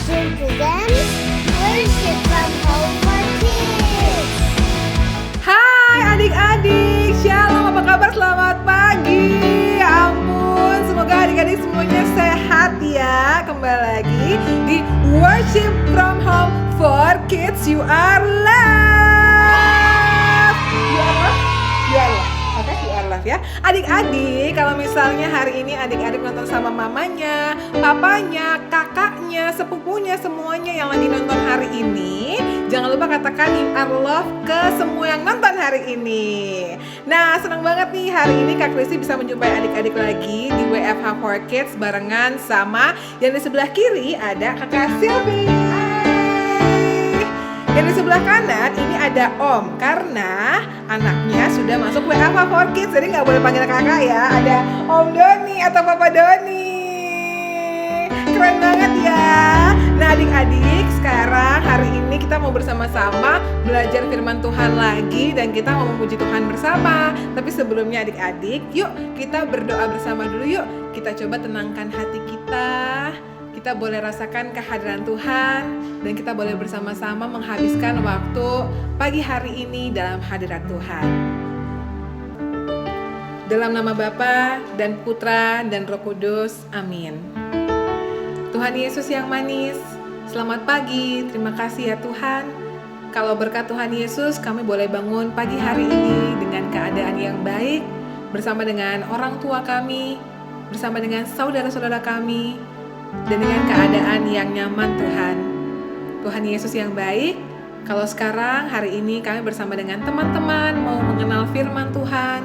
Worship presents Worship from Home for Kids. Hai adik-adik, shalom, apa kabar? Selamat pagi. Ya ampun, semoga adik-adik semuanya sehat ya. Kembali lagi di Worship from Home for Kids. You are loved. You are loved? You are loved. Oke, you are loved ya. Adik-adik, kalau misalnya hari ini adik-adik nonton sama mamanya, papanya, kakaknya, sepupunya, semuanya yang lagi nonton hari ini, jangan lupa katakan you are loved ke semua yang nonton hari ini. Nah, senang banget nih hari ini Kak Kristi bisa menjumpai adik-adik lagi di WFH for Kids barengan sama yang di sebelah kiri ada Kakak Silvi. Yang di sebelah kanan ini ada Om, karena anaknya sudah masuk WFH for Kids, jadi nggak boleh panggil kakak ya. Ada Om Doni atau Papa Doni. Keren banget ya. Nah adik-adik, sekarang hari ini kita mau bersama-sama belajar firman Tuhan lagi dan kita mau memuji Tuhan bersama. Tapi sebelumnya adik-adik, yuk kita berdoa bersama dulu yuk. Kita coba tenangkan hati kita. Kita boleh rasakan kehadiran Tuhan dan kita boleh bersama-sama menghabiskan waktu pagi hari ini dalam hadirat Tuhan. Dalam nama Bapa dan Putra dan Roh Kudus, amin. Tuhan Yesus yang manis, selamat pagi, terima kasih ya Tuhan. Kalau berkat Tuhan Yesus kami boleh bangun pagi hari ini dengan keadaan yang baik, bersama dengan orang tua kami, bersama dengan saudara-saudara kami, dan dengan keadaan yang nyaman Tuhan. Tuhan Yesus yang baik, kalau sekarang hari ini kami bersama dengan teman-teman mau mengenal firman Tuhan,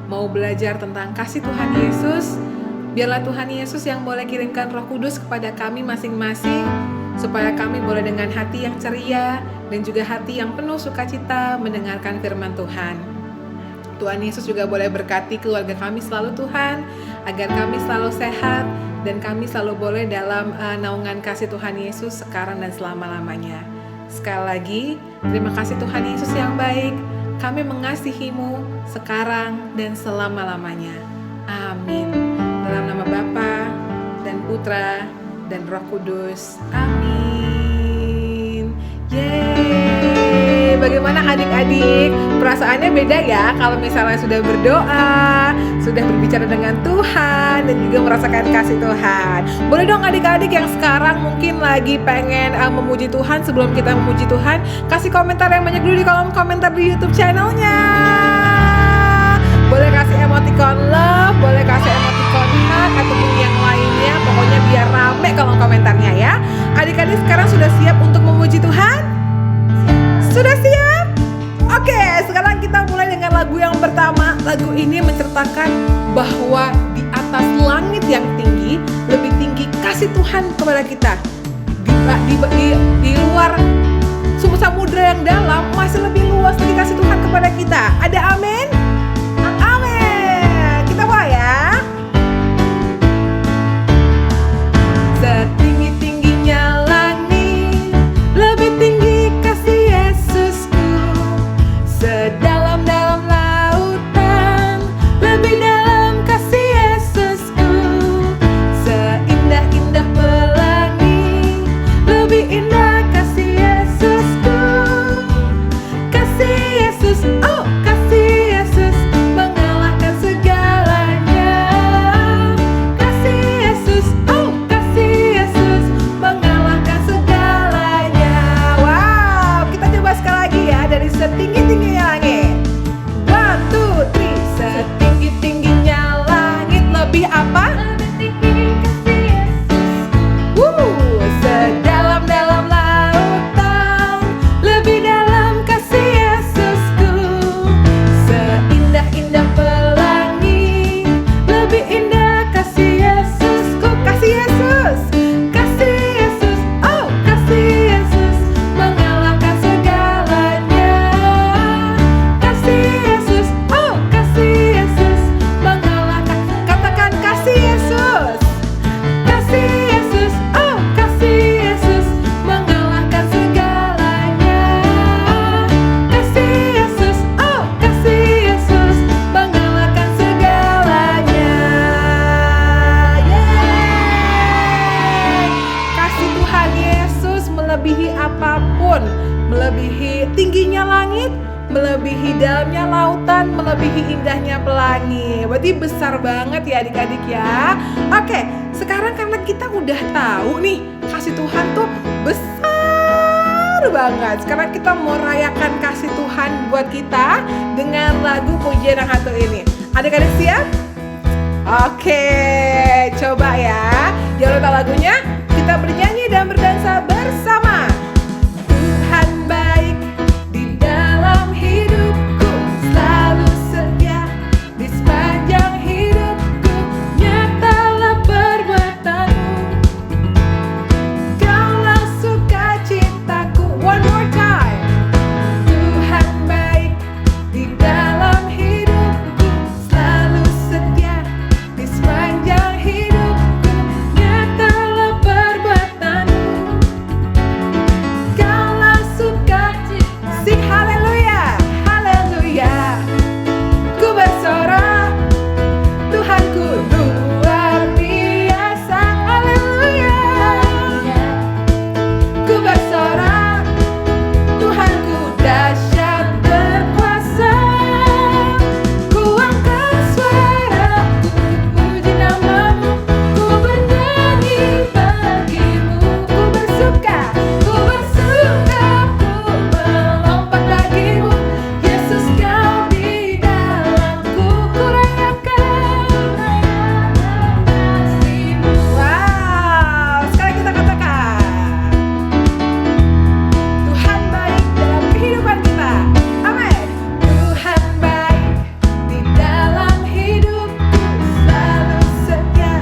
mau belajar tentang kasih Tuhan Yesus. Biarlah Tuhan Yesus yang boleh kirimkan Roh Kudus kepada kami masing-masing, supaya kami boleh dengan hati yang ceria dan juga hati yang penuh sukacita mendengarkan firman Tuhan. Tuhan Yesus juga boleh berkati keluarga kami selalu Tuhan, agar kami selalu sehat dan kami selalu boleh dalam naungan kasih Tuhan Yesus sekarang dan selama-lamanya. Sekali lagi, terima kasih Tuhan Yesus yang baik. Kami mengasihi-Mu sekarang dan selama-lamanya. Amin. Dalam nama Bapa dan Putra dan Roh Kudus. Amin. Yeay. Bagaimana adik-adik? Perasaannya beda ya kalau misalnya sudah berdoa, sudah berbicara dengan Tuhan dan juga merasakan kasih Tuhan. Boleh dong adik-adik yang sekarang mungkin lagi pengen memuji Tuhan, sebelum kita memuji Tuhan, kasih komentar yang banyak dulu di kolom komentar di YouTube channelnya. Boleh kasih emoticon love, boleh kasih emoticon heart ataupun yang lainnya. Pokoknya biar rame kolom komentarnya ya. Adik-adik sekarang sudah siap untuk memuji Tuhan? Sudah siap? Oke, sekarang kita mulai dengan lagu yang pertama. Lagu ini menceritakan bahwa di atas langit yang tinggi, lebih tinggi kasih Tuhan kepada kita. Di luar samudra yang dalam, masih lebih luas lagi kasih Tuhan kepada kita. Ada amin? Amin. Kita mulai ya. Setinggi-tingginya langit, lebih tinggi kasih Yesusku. Sedalam-dalam lautan, lebih dalam kasih Yesusku. Seindah-indah pelangi, lebih indah kasih Yesusku. Kasih Yesus, oh kasih Yesus mengalahkan segalanya. throne, melebihi tingginya langit, melebihi dalamnya lautan, melebihi indahnya pelangi. Berarti besar banget ya adik-adik ya. Oke, sekarang karena kita udah tahu nih kasih Tuhan tuh besar banget. Sekarang kita mau rayakan kasih Tuhan buat kita dengan lagu pujian yang satu ini. Adik-adik siap? Oke, coba ya. Jangan lupa lagunya, kita bernyanyi dan berdansa bersama. Tuhan baik di dalam hidupku, selalu setia di sepanjang hidupku. Nyatalah perbuatanmu, kaulah sukacitaku. One more time. Tuhan baik di dalam hidupku, selalu setia di sepanjang hidupku. Nyatalah perbuatanmu, kaulah sukacita. Sing haleluya, haleluya. Ku bersorak, Tuhanku luar biasa. Haleluya. Ku bersorak, Tuhanku dahsyat berkuasa. Ku angkat suaraku, puji namamu, ku bernyanyi bagimu. Ku bersuka, ku melompat bagimu. Yesus kau di dalamku, ku rayakan kasih-Mu. Wow, sekarang kita katakan, Tuhan baik dalam kehidupan kita. Amin. Tuhan baik di dalam hidupku, selalu setia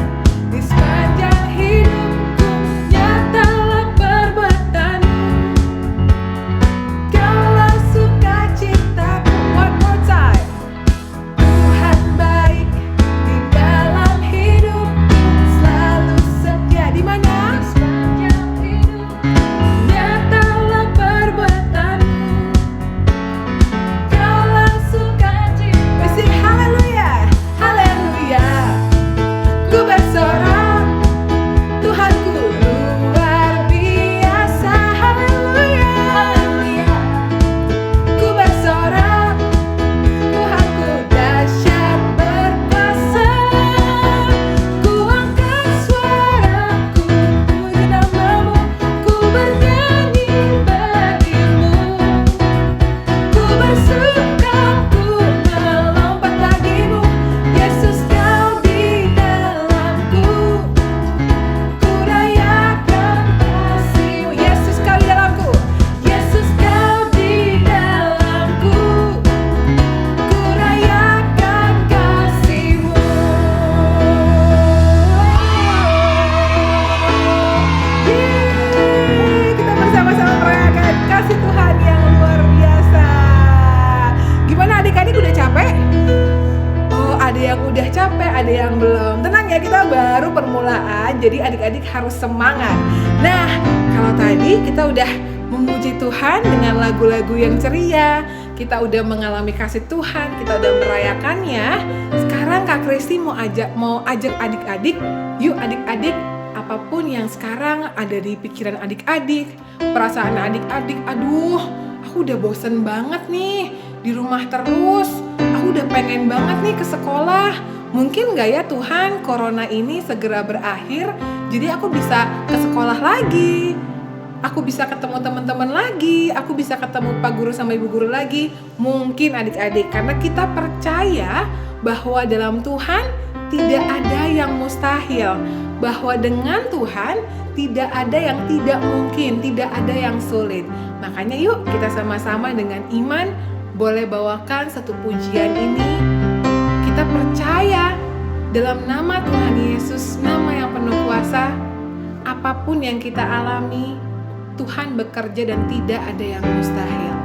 di sepanjang hidupku. Nyatalah perbuatanmu, kaulah sukacitaku. One more time. Tuhan baik di dalam hidupku, selalu setia. Di mana? Sepanjang hidupku. Nyatalah perbuatanmu, kaulah sukacita. Sing haleluya, haleluya. Ku bersorak, Tuhanku luar biasa. Haleluya. Ku bersorak, Tuhanku dahsyat berkuasa. Ku angkat suaraku, puji namamu, ku bernyanyi bagimu. Ku bersuka, ku melompat bagimu. Yesus kau di dalamku, ku rayakan kasih-Mu. Yesus kau di dalamku, Yesus kau di dalamku, ku rayakan kasih-Mu. Yeay, kita bersama-sama merayakan kasih Tuhan yang luar biasa. Gimana adik-adik, udah capek? Oh, ada yang udah capek, ada yang belum. Tenang ya, kita baru permulaan, jadi adik-adik harus semangat. Nah, kalau tadi kita udah memuji Tuhan dengan lagu-lagu yang ceria, kita udah mengalami kasih Tuhan, kita udah merayakannya. Sekarang Kak Kristi mau ajak adik-adik, yuk adik-adik, apapun yang sekarang ada di pikiran adik-adik, perasaan adik-adik, aduh, aku udah bosen banget nih di rumah terus. Aku udah pengen banget nih ke sekolah. Mungkin gak ya Tuhan corona ini segera berakhir, jadi aku bisa ke sekolah lagi. Aku bisa ketemu teman-teman lagi, aku bisa ketemu Pak Guru sama Ibu Guru lagi. Mungkin adik-adik, karena kita percaya bahwa dalam Tuhan tidak ada yang mustahil. Bahwa dengan Tuhan tidak ada yang tidak mungkin, tidak ada yang sulit. Makanya yuk kita sama-sama dengan iman boleh bawakan satu pujian ini. Kita percaya dalam nama Tuhan Yesus, nama yang penuh kuasa, apapun yang kita alami, Tuhan bekerja dan tidak ada yang mustahil.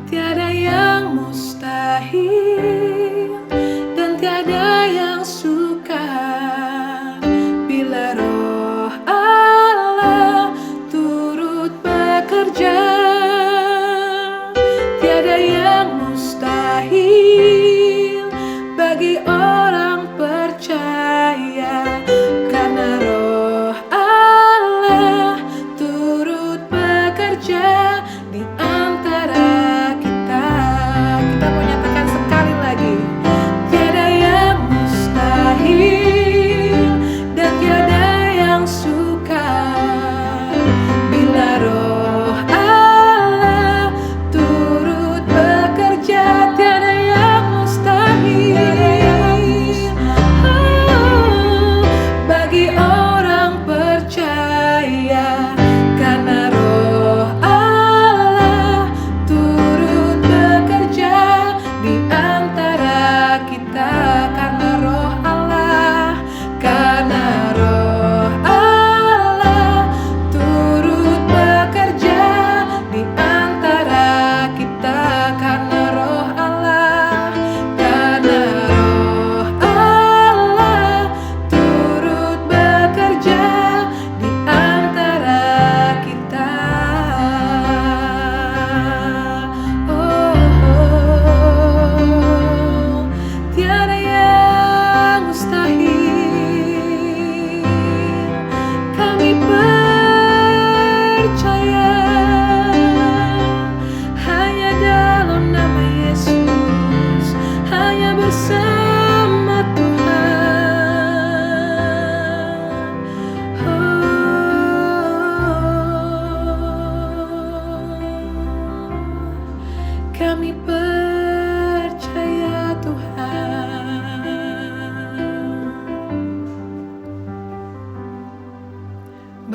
Tiada yang mustahil dan tiada yang sukar bila Roh Allah turut bekerja. Tiada yang mustahil bagi orang percaya, karena Roh Allah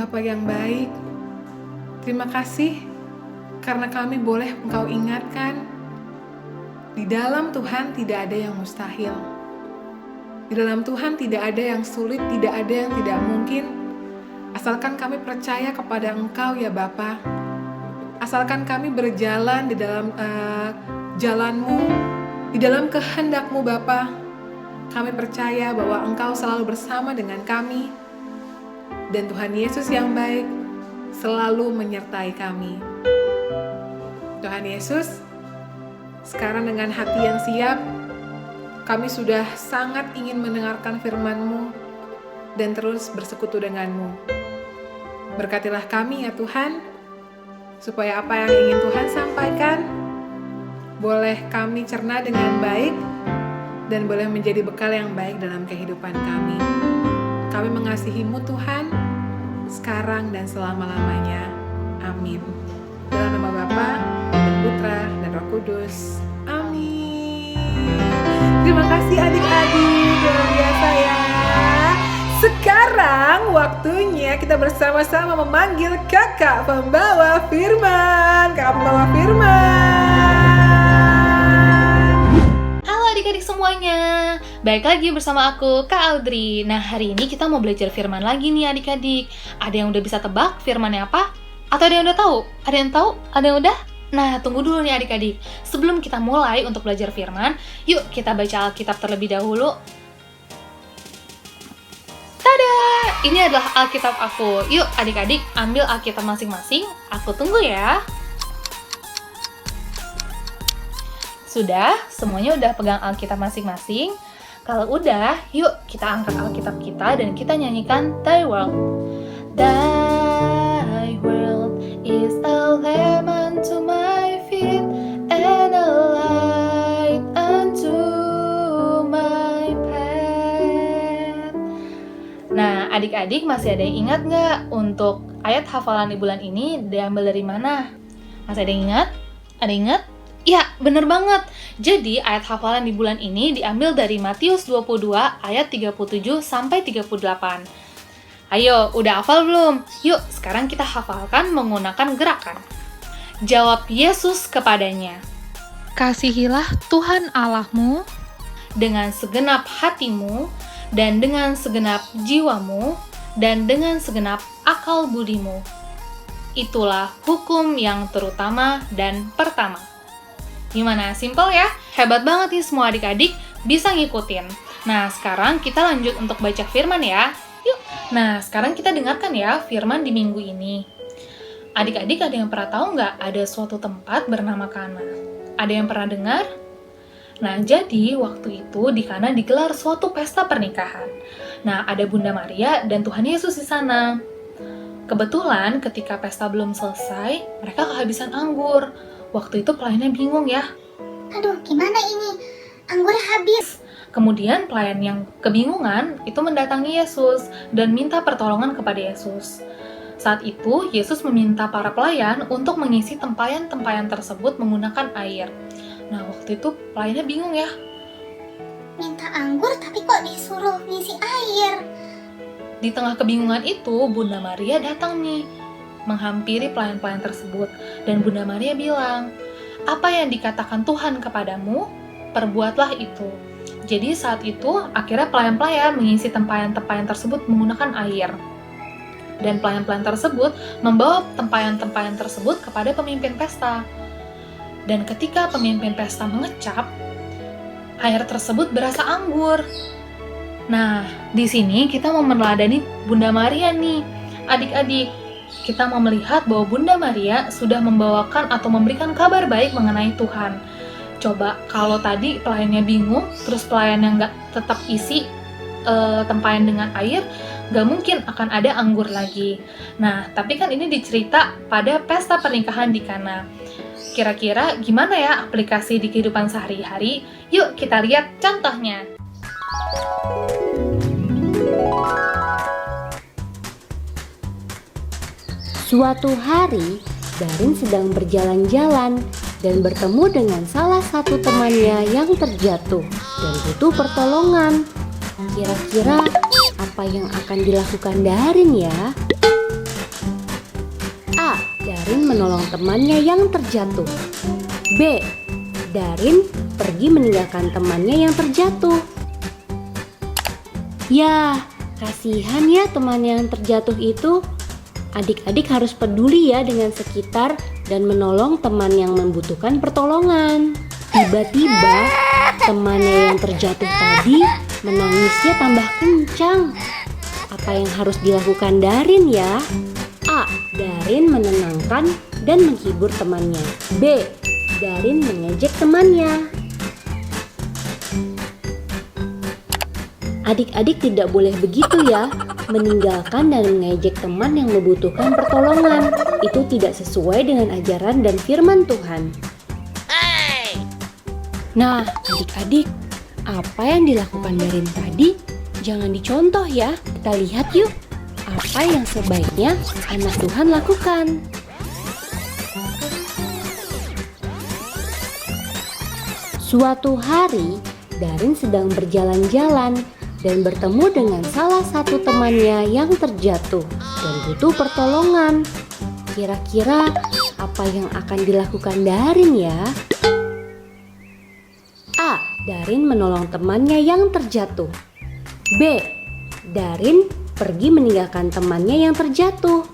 Bapa yang baik, terima kasih karena kami boleh Engkau ingatkan, di dalam Tuhan tidak ada yang mustahil. Di dalam Tuhan tidak ada yang sulit, tidak ada yang tidak mungkin. Asalkan kami percaya kepada Engkau ya Bapa. Asalkan kami berjalan di dalam jalan-Mu, di dalam kehendak-Mu Bapa. Kami percaya bahwa Engkau selalu bersama dengan kami. Dan Tuhan Yesus yang baik selalu menyertai kami. Tuhan Yesus, sekarang dengan hati yang siap, kami sudah sangat ingin mendengarkan firman-Mu dan terus bersekutu dengan-Mu. Berkatilah kami ya Tuhan, supaya apa yang ingin Tuhan sampaikan, boleh kami cerna dengan baik, dan boleh menjadi bekal yang baik dalam kehidupan kami. Kami mengasihi-Mu Tuhan, sekarang dan selama-lamanya. Amin. Dalam nama Bapa dan Putra dan Roh Kudus. Amin. Terima kasih adik-adik, luar biasa ya. Sekarang waktunya kita bersama-sama memanggil kakak pembawa firman. Kakak pembawa firman. Halo adik-adik semuanya, balik lagi bersama aku, Kak Audrey. Nah, hari ini kita mau belajar firman lagi nih adik-adik. Ada yang udah bisa tebak firmannya apa? Atau ada yang udah tahu? Ada yang tahu? Ada yang udah? Nah, tunggu dulu nih adik-adik. Sebelum kita mulai untuk belajar firman, yuk kita baca Alkitab terlebih dahulu. Tada! Ini adalah Alkitab aku. Yuk adik-adik, ambil Alkitab masing-masing. Aku tunggu ya. Sudah? Semuanya udah pegang Alkitab masing-masing? Kalau udah, yuk kita angkat Alkitab kita dan kita nyanyikan Thy World. Thy world is a lamp unto my feet and a light unto my path. Nah, adik-adik masih ada yang ingat nggak untuk ayat hafalan di bulan ini diambil dari mana? Masih ada yang ingat? Ada yang ingat? Ya, bener banget. Jadi, ayat hafalan di bulan ini diambil dari Matius 22 ayat 37 sampai 38. Ayo, udah hafal belum? Yuk, sekarang kita hafalkan menggunakan gerakan. Jawab Yesus kepadanya, Kasihilah Tuhan Allahmu dengan segenap hatimu, dan dengan segenap jiwamu, dan dengan segenap akal budimu. Itulah hukum yang terutama dan pertama. Gimana? Simple ya? Hebat banget nih semua adik-adik bisa ngikutin. Nah, sekarang kita lanjut untuk baca firman ya. Yuk. Nah, sekarang kita dengarkan ya firman di minggu ini. Adik-adik ada yang pernah tahu nggak ada suatu tempat bernama Kana? Ada yang pernah dengar? Nah, jadi waktu itu di Kana digelar suatu pesta pernikahan. Nah, ada Bunda Maria dan Tuhan Yesus di sana. Kebetulan ketika pesta belum selesai, mereka kehabisan anggur. Waktu itu pelayannya bingung ya. Aduh, gimana ini? Anggur habis. Kemudian pelayan yang kebingungan itu mendatangi Yesus dan minta pertolongan kepada Yesus. Saat itu, Yesus meminta para pelayan untuk mengisi tempayan-tempayan tersebut menggunakan air. Nah, waktu itu pelayannya bingung ya. Minta anggur tapi kok disuruh ngisi air? Di tengah kebingungan itu, Bunda Maria datang nih, menghampiri pelayan-pelayan tersebut. Dan Bunda Maria bilang, apa yang dikatakan Tuhan kepadamu, perbuatlah itu. Jadi saat itu, akhirnya pelayan-pelayan mengisi tempayan-tempayan tersebut menggunakan air. Dan pelayan-pelayan tersebut membawa tempayan-tempayan tersebut kepada pemimpin pesta. Dan ketika pemimpin pesta mengecap, air tersebut berasa anggur. Nah, di sini kita mau meneladani Bunda Maria nih, adik-adik. Kita mau melihat bahwa Bunda Maria sudah membawakan atau memberikan kabar baik mengenai Tuhan. Coba kalau tadi pelayannya bingung, terus pelayannya nggak tetap isi tempayan dengan air, nggak mungkin akan ada anggur lagi. Nah, tapi kan ini dicerita pada pesta pernikahan di Kana. Kira-kira gimana ya aplikasi di kehidupan sehari-hari? Yuk kita lihat contohnya. Suatu hari, Darin sedang berjalan-jalan dan bertemu dengan salah satu temannya yang terjatuh dan butuh pertolongan. Kira-kira apa yang akan dilakukan Darin ya? A. Darin menolong temannya yang terjatuh. B. Darin pergi meninggalkan temannya yang terjatuh. Ya, kasihan ya teman yang terjatuh itu. Adik-adik harus peduli ya dengan sekitar dan menolong teman yang membutuhkan pertolongan. Tiba-tiba temannya yang terjatuh tadi menangisnya tambah kencang. Apa yang harus dilakukan Darin ya? A. Darin menenangkan dan menghibur temannya. B. Darin mengejek temannya. Adik-adik tidak boleh begitu ya, meninggalkan dan mengejek teman yang membutuhkan pertolongan. Itu tidak sesuai dengan ajaran dan firman Tuhan. Nah, adik-adik, apa yang dilakukan Darin tadi jangan dicontoh ya. Kita lihat yuk, apa yang sebaiknya anak Tuhan lakukan. Suatu hari, Darin sedang berjalan-jalan dan bertemu dengan salah satu temannya yang terjatuh dan butuh pertolongan. Kira-kira apa yang akan dilakukan Darin ya? A. Darin menolong temannya yang terjatuh. B. Darin pergi meninggalkan temannya yang terjatuh.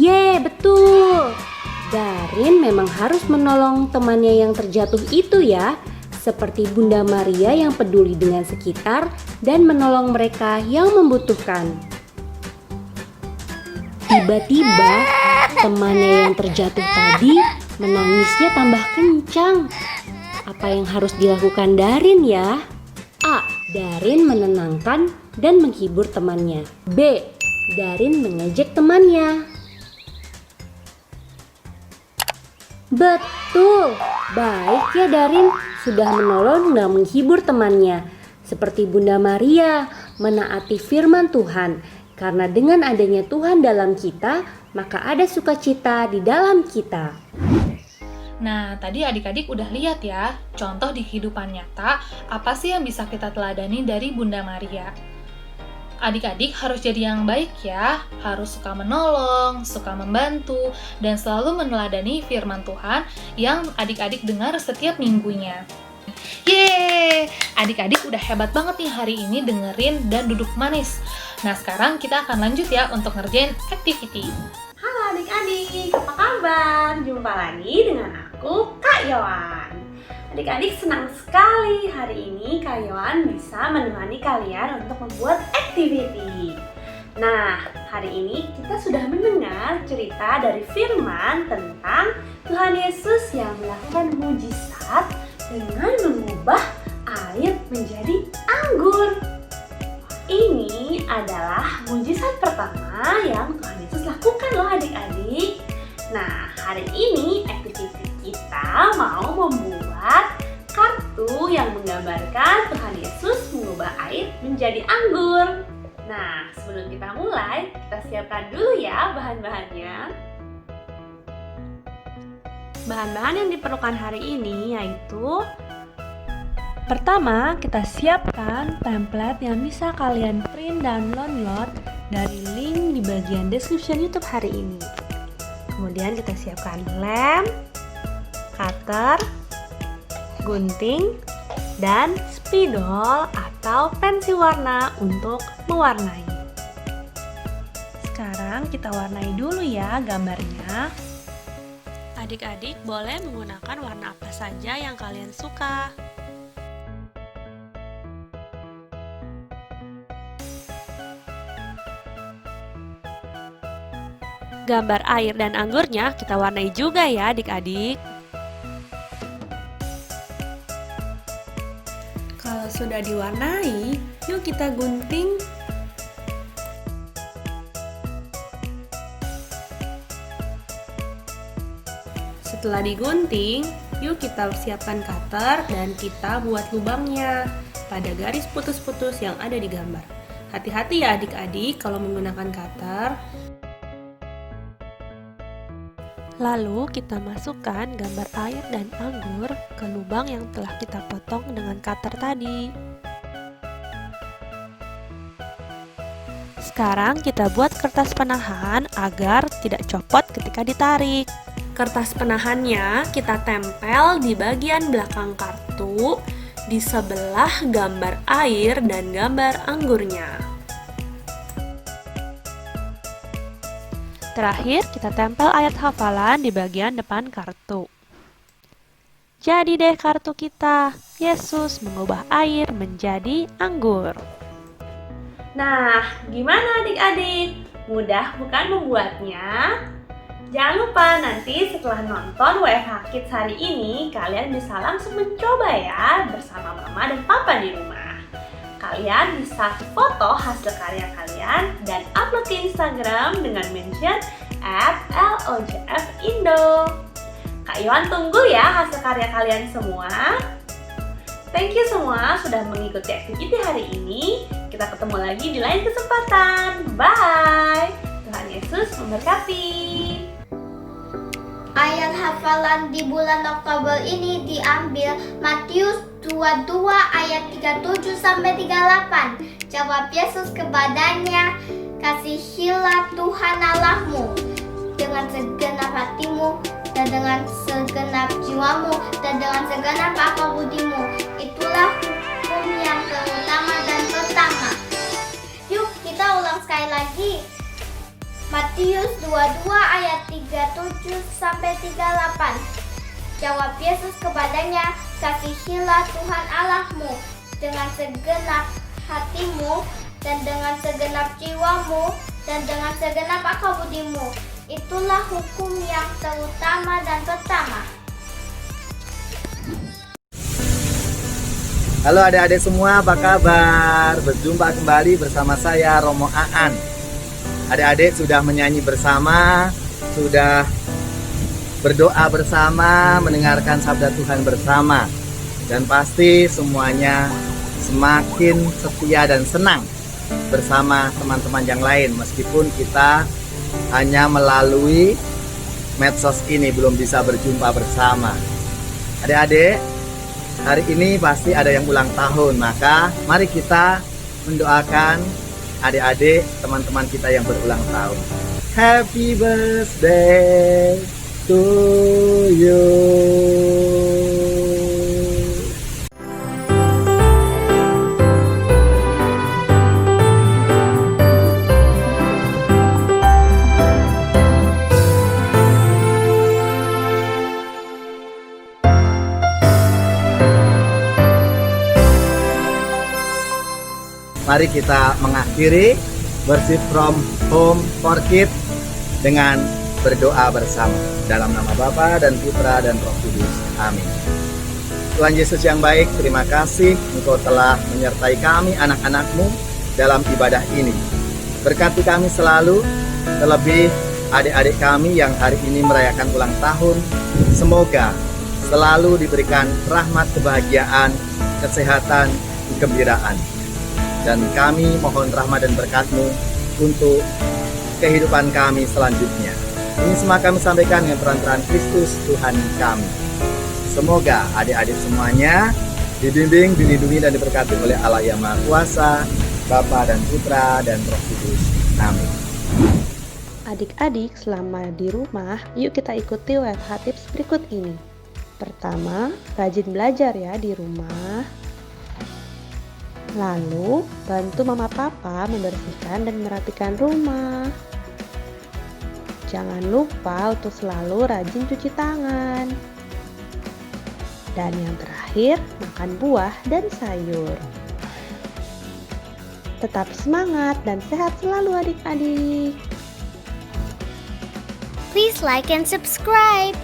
Ye, betul. Darin memang harus menolong temannya yang terjatuh itu ya, seperti Bunda Maria yang peduli dengan sekitar dan menolong mereka yang membutuhkan. Tiba-tiba temannya yang terjatuh tadi menangisnya tambah kencang. Apa yang harus dilakukan Darin ya? A. Darin menenangkan dan menghibur temannya. B. Darin mengejek temannya. Betul, baik ya Darin sudah menolong dan menghibur temannya. Seperti Bunda Maria menaati firman Tuhan. Karena dengan adanya Tuhan dalam kita, maka ada sukacita di dalam kita. Nah, tadi adik-adik udah lihat ya, contoh di kehidupan nyata, apa sih yang bisa kita teladani dari Bunda Maria. Adik-adik harus jadi yang baik ya, harus suka menolong, suka membantu, dan selalu meneladani firman Tuhan yang adik-adik dengar setiap minggunya. Yeay, adik-adik udah hebat banget nih hari ini dengerin dan duduk manis. Nah, sekarang kita akan lanjut ya untuk ngerjain activity. Halo adik-adik, apa kabar? Jumpa lagi dengan aku, Kak Yohan. Adik-adik senang sekali hari ini Kak Yohan bisa menemani kalian untuk membuat activity. Nah, hari ini kita sudah mendengar cerita dari firman tentang Tuhan Yesus yang melakukan mujizat dengan mengubah air menjadi anggur. Ini adalah mujizat pertama yang Tuhan Yesus lakukan loh adik-adik. Nah, hari ini activity kita mau membuat kartu yang menggambarkan Tuhan Yesus mengubah air menjadi anggur. Nah, sebelum kita mulai, kita siapkan dulu ya bahan-bahannya. Bahan-bahan yang diperlukan hari ini yaitu pertama, kita siapkan template yang bisa kalian print dan download dari link di bagian description YouTube hari ini. Kemudian kita siapkan lem, cutter, gunting, dan spidol atau pensil warna untuk mewarnai. Sekarang kita warnai dulu ya gambarnya. Adik-adik boleh menggunakan warna apa saja yang kalian suka. Gambar air dan anggurnya kita warnai juga ya adik-adik. Kalau sudah diwarnai, yuk kita gunting. Setelah digunting, yuk kita siapkan cutter dan kita buat lubangnya pada garis putus-putus yang ada di gambar. Hati-hati ya adik-adik kalau menggunakan cutter. Lalu kita masukkan gambar air dan anggur ke lubang yang telah kita potong dengan cutter tadi. Sekarang kita buat kertas penahan agar tidak copot ketika ditarik. Kertas penahannya kita tempel di bagian belakang kartu, di sebelah gambar air dan gambar anggurnya. Terakhir, kita tempel ayat hafalan di bagian depan kartu. Jadi deh kartu kita, Yesus mengubah air menjadi anggur. Nah, gimana adik-adik? Mudah bukan membuatnya? Jangan lupa nanti setelah nonton WFH Kids hari ini, kalian bisa langsung mencoba ya bersama mama dan papa di rumah. Kalian bisa foto hasil karya kalian dan upload ke Instagram dengan mention @LOJFindo. Kak Yohan tunggu ya hasil karya kalian semua. Thank you semua sudah mengikuti aktiviti hari ini. Kita ketemu lagi di lain kesempatan. Bye. Tuhan Yesus memberkati. Ayat hafalan di bulan Oktober ini diambil Matius 22 ayat 37 sampai 38. Jawab Yesus kepadanya, "Kasihilah Tuhan Allahmu dengan segenap hatimu dan dengan segenap jiwamu dan dengan segenap akal budimu. Itulah hukum yang terutama dan pertama." Yuk kita ulang sekali lagi. Matius 22 ayat 37 sampai 38. Jawab Yesus kepadanya, "Kasihilah Tuhan Allahmu dengan segenap hatimu dan dengan segenap jiwamu dan dengan segenap akal budimu. Itulah hukum yang terutama dan pertama." Halo adik-adik semua, apa kabar? Berjumpa kembali bersama saya Romo Aan. Adik-adik sudah menyanyi bersama, sudah berdoa bersama, mendengarkan sabda Tuhan bersama. Dan pasti semuanya semakin setia dan senang bersama teman-teman yang lain. Meskipun kita hanya melalui medsos ini belum bisa berjumpa bersama. Adik-adik, hari ini pasti ada yang ulang tahun, maka mari kita mendoakan adik-adik teman-teman kita yang berulang tahun. Happy birthday to you. Mari kita mengakhiri Worship from Home for Kids dengan berdoa bersama. Dalam nama Bapa dan Putra dan Roh Kudus. Amin. Tuhan Yesus yang baik, terima kasih Engkau telah menyertai kami anak-anak-Mu dalam ibadah ini. Berkati kami selalu, terlebih adik-adik kami yang hari ini merayakan ulang tahun. Semoga selalu diberikan rahmat, kebahagiaan, kesehatan, kegembiraan. Dan kami mohon rahmat dan berkat-Mu untuk kehidupan kami selanjutnya. Ini semua kami sampaikan dengan perantaraan Kristus Tuhan kami. Semoga adik-adik semuanya dibimbing, dilindungi, dan diberkati oleh Allah yang Maha Kuasa, Bapa dan Putra dan Roh Kudus. Amin. Adik-adik selama di rumah, yuk kita ikuti WFH tips berikut ini. Pertama, rajin belajar ya di rumah. Lalu, bantu mama papa membersihkan dan merapikan rumah. Jangan lupa untuk selalu rajin cuci tangan. Dan yang terakhir, makan buah dan sayur. Tetap semangat dan sehat selalu adik-adik. Please like and subscribe.